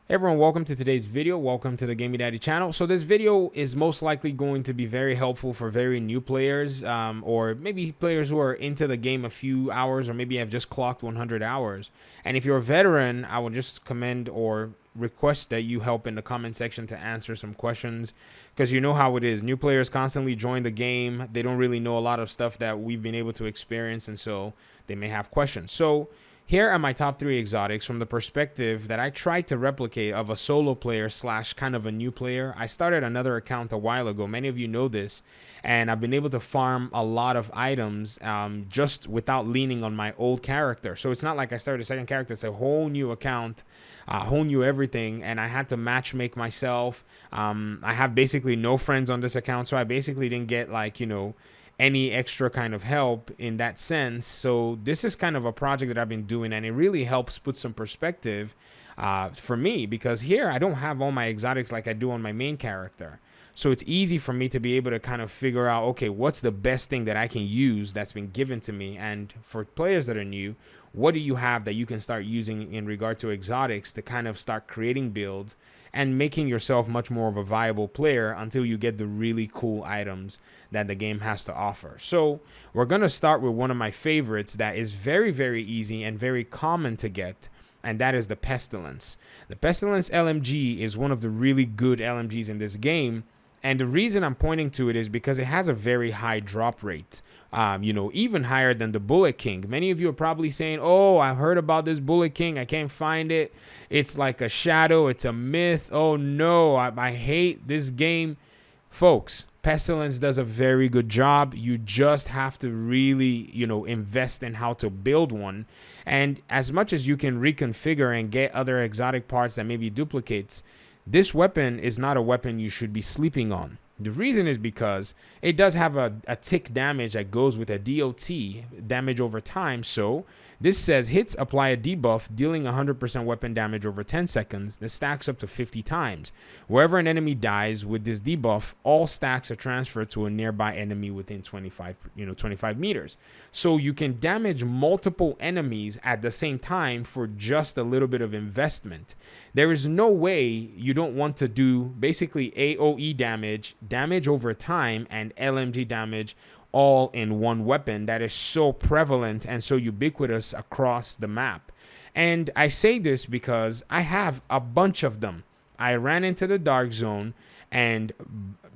Hey everyone, welcome to today's video. Welcome to the Gaming Daddy channel. So this video is most likely going to be very helpful for very new players, or maybe players who are into the game a few hours, or maybe have just clocked 100 hours. And if you're a veteran, I would just commend or request that you help in the comment section to answer some questions, because you know how it is. New players constantly join the game. They don't really know a lot of stuff that we've been able to experience, and so they may have questions. So here are my top 3 exotics from the perspective that I tried to replicate of a solo player slash kind of a new player. I started another account a while ago. Many of you know this, and I've been able to farm a lot of items just without leaning on my old character. So it's not like I started a second character. It's a whole new account, whole new everything, and I had to match make myself. I have basically no friends on this account, so I basically didn't get, like, you know, any extra kind of help in that sense. So this is kind of a project that I've been doing, and it really helps put some perspective for me, because here I don't have all my exotics like I do on my main character. So it's easy for me to be able to kind of figure out, okay, what's the best thing that I can use that's been given to me? And for players that are new, what do you have that you can start using in regard to exotics to kind of start creating builds and making yourself much more of a viable player until you get the really cool items that the game has to offer? So we're going to start with one of my favorites that is very, very easy and very common to get, and that is the Pestilence. The Pestilence Lmg is one of the really good LMGs in this game. And the reason I'm pointing to it is because it has a very high drop rate, you know, even higher than the Bullet King. Many of you are probably saying, oh, I've heard about this Bullet King. I can't find it. It's like a shadow. It's a myth. Oh, no, I hate this game. Folks, Pestilence does a very good job. You just have to really, you know, invest in how to build one. And as much as you can reconfigure and get other exotic parts that maybe duplicates, this weapon is not a weapon you should be sleeping on. The reason is because it does have a tick damage that goes with a DOT, damage over time. So this says hits apply a debuff, dealing 100% weapon damage over 10 seconds. This stacks up to 50 times. Wherever an enemy dies with this debuff, all stacks are transferred to a nearby enemy within 25 meters. So you can damage multiple enemies at the same time for just a little bit of investment. There is no way you don't want to do basically AoE damage over time, and LMG damage all in one weapon that is so prevalent and so ubiquitous across the map. And I say this because I have a bunch of them. I ran into the dark zone, and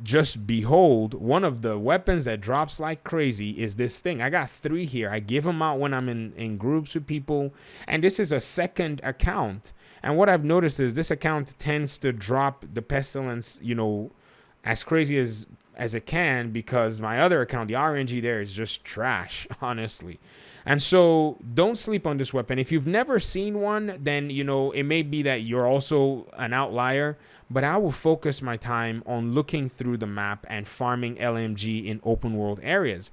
just behold, one of the weapons that drops like crazy is this thing. I got 3 here. I give them out when I'm in groups with people, and this is a second account. And what I've noticed is this account tends to drop the Pestilence, you know, as crazy as it can, because my other account, the RNG there, is just trash, honestly. And so don't sleep on this weapon. If you've never seen one, then, you know, it may be that you're also an outlier, but I will focus my time on looking through the map and farming LMG in open world areas.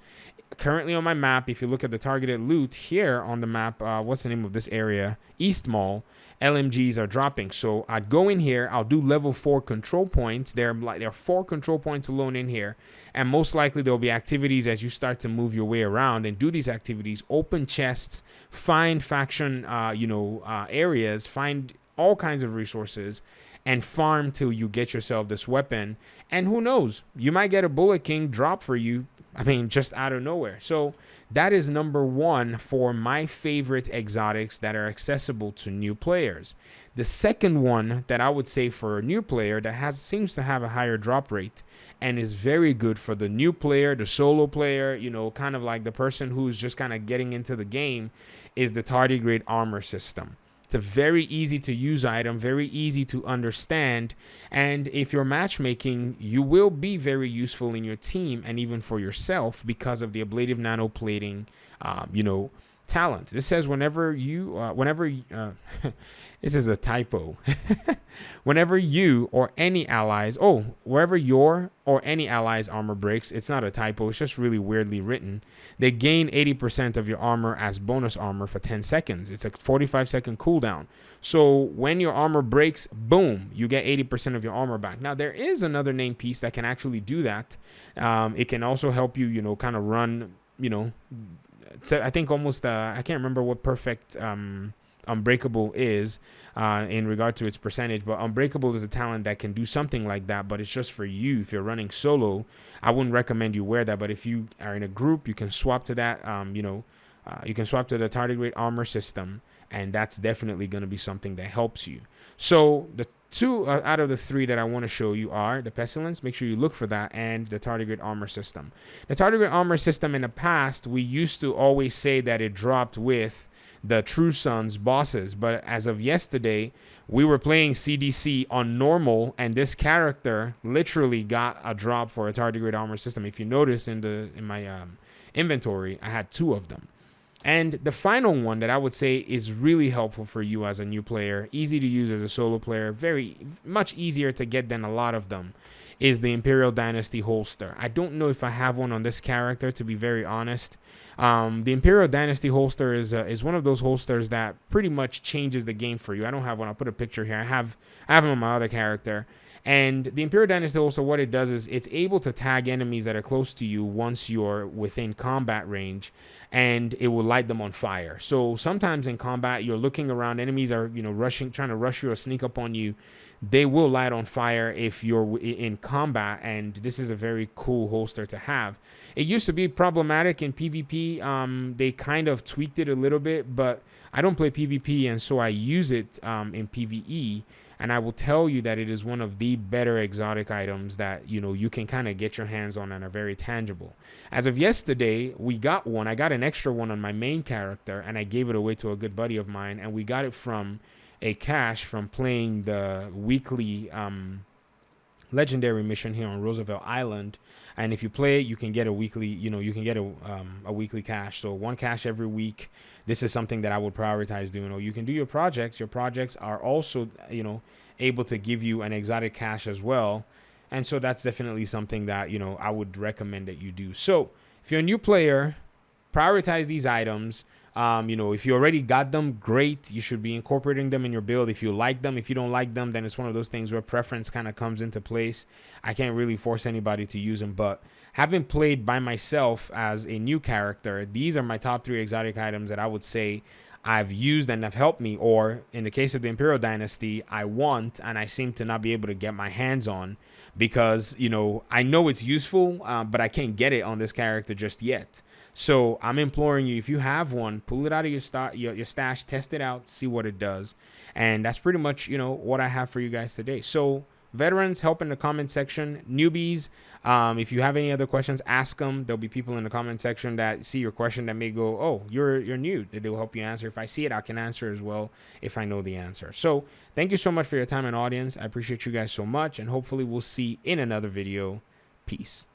Currently on my map, if you look at the targeted loot here on the map, what's the name of this area? East Mall. LMGs are dropping. So I'd go in here, I'll do level 4 control points. There are 4 control points alone in here, and most likely there'll be activities as you start to move your way around and do these activities. Open chests, find faction areas, find all kinds of resources, and farm till you get yourself this weapon. And who knows, you might get a Bullet King drop for you, I mean, just out of nowhere. So that is number 1 for my favorite exotics that are accessible to new players. The second one that I would say for a new player that seems to have a higher drop rate and is very good for the new player, the solo player, you know, kind of like the person who's just kind of getting into the game, is the tardigrade armor system. It's a very easy to use item, very easy to understand, and if you're matchmaking, you will be very useful in your team and even for yourself because of the ablative nanoplating, talent. This says whenever this is a typo. Whenever you or any allies, wherever your or any allies armor breaks, it's not a typo, it's just really weirdly written. They gain 80% of your armor as bonus armor for 10 seconds. It's a 45-second cooldown. So when your armor breaks, boom, you get 80% of your armor back. Now there is another name piece that can actually do that. It can also help you, you know, kind of run, you know, I think almost I can't remember what perfect Unbreakable is in regard to its percentage, but Unbreakable is a talent that can do something like that, but it's just for you. If you're running solo, I wouldn't recommend you wear that, but if you are in a group, you can swap to that. You can swap to the tardigrade armor system, and that's definitely going to be something that helps you. So the two out of the three that I want to show you are the Pestilence, make sure you look for that, and the tardigrade armor system. The tardigrade armor system, in the past, we used to always say that it dropped with the True Sons bosses, but as of yesterday, we were playing CDC on normal, and this character literally got a drop for a tardigrade armor system. If you notice in my inventory, I had 2 of them. And the final one that I would say is really helpful for you as a new player, easy to use as a solo player, very much easier to get than a lot of them, is the Imperial Dynasty holster. I don't know if I have one on this character, to be very honest. The Imperial Dynasty holster is one of those holsters that pretty much changes the game for you. I don't have one. I'll put a picture here. I have them on my other character. And the Imperial Dynasty holster, what it does is it's able to tag enemies that are close to you once you're within combat range, and it will light them on fire. So sometimes in combat, you're looking around, enemies are, trying to rush you or sneak up on you. They will light on fire if you're in combat, and this is a very cool holster to have. It used to be problematic in PvP. They kind of tweaked it a little bit, but I don't play PvP, and so I use it in PvE. And I will tell you that it is one of the better exotic items that, you can kind of get your hands on and are very tangible. As of yesterday, we got one. I got an extra one on my main character, and I gave it away to a good buddy of mine. And we got it from a cache from playing the weekly legendary mission here on Roosevelt Island. And if you play it, you can get a weekly, you can get a weekly cache. So 1 cache every week. This is something that I would prioritize doing. Or you can do your projects. Your projects are also, able to give you an exotic cache as well. And so that's definitely something that, I would recommend that you do. So if you're a new player, prioritize these items. If you already got them, great. You should be incorporating them in your build. If you like them, if you don't like them, then it's one of those things where preference kind of comes into place. I can't really force anybody to use them, but having played by myself as a new character, these are my top 3 exotic items that I would say I've used and have helped me, or in the case of the Imperial Dynasty, I want and I seem to not be able to get my hands on because, I know it's useful, but I can't get it on this character just yet. So I'm imploring you, if you have one, pull it out of your stash, test it out, see what it does. And that's pretty much, what I have for you guys today. So veterans, help in the comment section. Newbies, if you have any other questions, ask them. There'll be people in the comment section that see your question that may go, oh, you're new. They'll help you answer. If I see it, I can answer as well if I know the answer. So thank you so much for your time and audience. I appreciate you guys so much, and hopefully we'll see in another video. Peace.